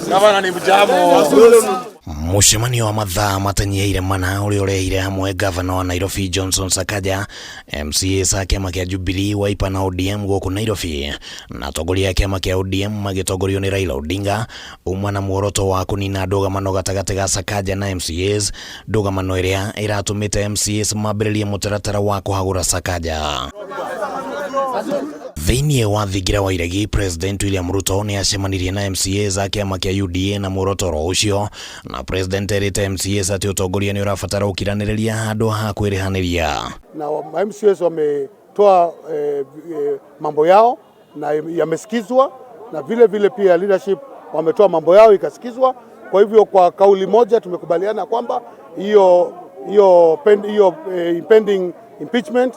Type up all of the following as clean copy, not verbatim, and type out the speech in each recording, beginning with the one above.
Gavana ni mjamo. Mucemanio wa mathaa matanyiire mana uri urehire hamwe gavana wa Nairobi Johnson Sakaja, MCA a kiama kia Jubilee, Wiper na ODM guku Nairobi, na atongoria a kiama kia ODM magitongorio ni Raila Odinga, umwe na muoroto wa kunina ndũgamo gatagati ga Sakaja na MCAs, ndũgamo iria iratumite MCAs mambĩrĩrie mũtaratara wa kuhagũra Sakaja. Thĩinĩ wa thingira wa iregi, President William Ruto ni acemanirie na MCAs a kiama kia UDA na muoroto ucio, na President erite MCAs ati utongoria ni urabatara ukiranĩrĩria handũ ha kwĩrĩhanĩria. Na MCAs wametoa mambo yao na yamesikizwa, na vile vile pia leadership wametoa mambo yao ikasikizwa. Kwa hivyo kwa kauli moja tumekubaliana kwamba hiyo impending impeachment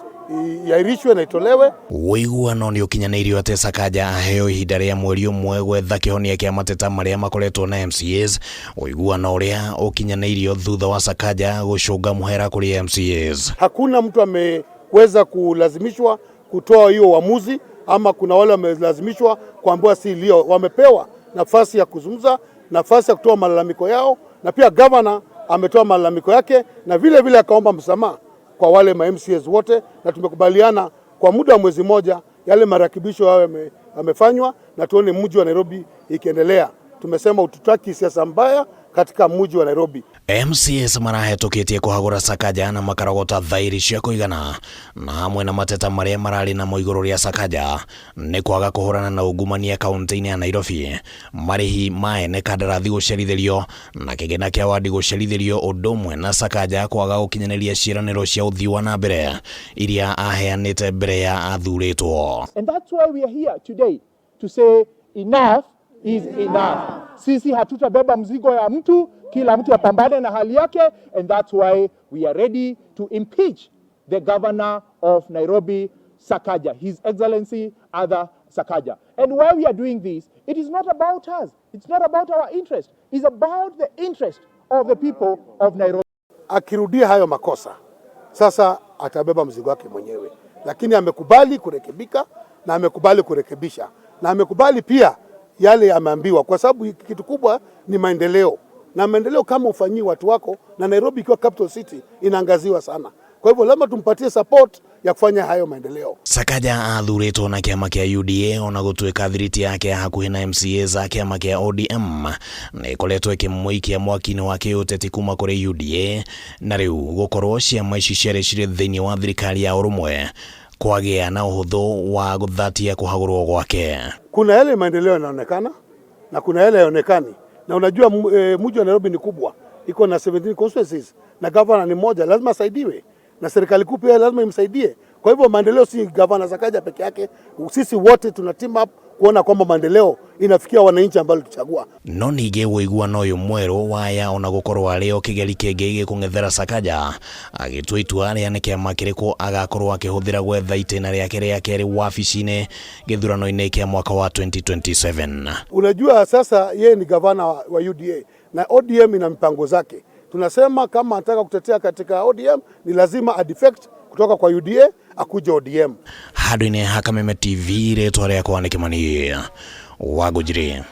yairishwe na itolewe. Wĩiguano ni ũkinyanĩirio ati Sakaja aheo ihinda rĩa mweri ũmwe gwetha kĩhonia kĩa mateta marĩa makoretwo na MCAs, wĩiguano ũrĩa ũkinyanĩirio thutha wa Sakaja gũcũnga mũhera kũrĩ MCAs. Hakuna mtu ameweza kulazimishwa kutoa hiyo uamuzi, ama kuna wale wamelazimishwa kuambiwa si leo. Wamepewa nafasi ya kuzungumza, nafasi ya kutoa malalamiko yao, na pia governor ametoa malalamiko yake, na vile vile akaomba msamaha kwa wale MCAs wote, na tumekubaliana kwa muda wa mwezi moja yale marekebisho yao yamefanywa, na tuone mji wa Nairobi ikiendelea. Tumesema ututaki siasa mbaya katika mji wa Nairobi. MCAs marahetũkĩtie kuhagũra Sakaja na makarogota thairi cia kũigana, na hamwe na mateta marĩa mararĩ na igũrũ rĩa Sakaja nĩ kwaga kũhũrana na ungumania kaunti-inĩ ya Nairobi, marĩhi ma ene kandarathi gũcerithĩrio, na kĩgĩna kĩa wadi gũcerithĩrio, ũndũ ũmwe na Sakaja kwaga gũkinyanĩria ciĩranĩro cia ũthii wa na mbere iria aheanĩte mbere ya athurĩtwo. And that's why we are here today to say enough is enough. Sisi hatutabeba mzigo ya mtu, kila mtu apambane na hali yake, and that's why we are ready to impeach the governor of Nairobi, Sakaja, His Excellency Arthur Sakaja. And why we are doing this, it is not about us, it's not about our interest, it's about the interest of the people of Nairobi. Akirudia hayo makosa, sasa atabeba mzigo wake mwenyewe, lakini amekubali kurekebika na amekubali kurekebisha, na amekubali pia yale ameambiwa, kwa sababu kitu kubwa ni maendeleo, na maendeleo kama ufanyii watu wako, na Nairobi ikiwa capital city inaangaziwa sana. Kwa hivyo lazima tumpatie support ya kufanya hayo maendeleo. Sakaja athurĩtwo na kiama kia UDA, ona gũtuĩka thiriti yake hakuhĩ na MCAs a kiama kia ODM nĩ ĩkoretwo ĩkĩmũikia mwaki-inĩ wa kĩũteti kuma kũrĩ UDA, na rĩu gũkorwo ciama ici ciarĩ cirĩ thĩinĩ wa thirikari ya ũrũmwe kwagĩa na ũhũthũ wa gũthatia kuhagũrwo gwake. Kuna yale maendeleo yanaonekana na kuna yale hayaonekani, na unajua mji wa Nairobi ni kubwa, iko na 17 constituencies, na governor ni moja, lazima asaidiwe, na serikali kuu pia lazima imsaidie. Kwa hivyo maendeleo si governor Sakaja peke yake, sisi wote tuna team up kuona kwamba maendeleo inafikia wananchi ambao tuchagua. No ningĩ wĩiguano ũyũ mwerũ waya ona gũkorwo arĩ o kĩgeri kĩngĩ gĩkũng'ethera Sakaja, agĩtua itua rĩa nĩ kĩama kĩrĩkũ agakorwo akĩhũthĩra gwetha itĩna rĩake rĩa kerĩ wabici-inĩ gĩthurano-inĩ kĩa mwaka wa 2027. Unajua sasa yeye ni gavana wa UDA na ODM ina mipango zake. Tunasema kama anataka kutetea katika ODM ni lazima adefect kutoka kwa UDA akuje ODM. Handũ-inĩ ha Kameme TV, rĩtwa rĩakwa nĩ Kĩmani Wangũnjiri.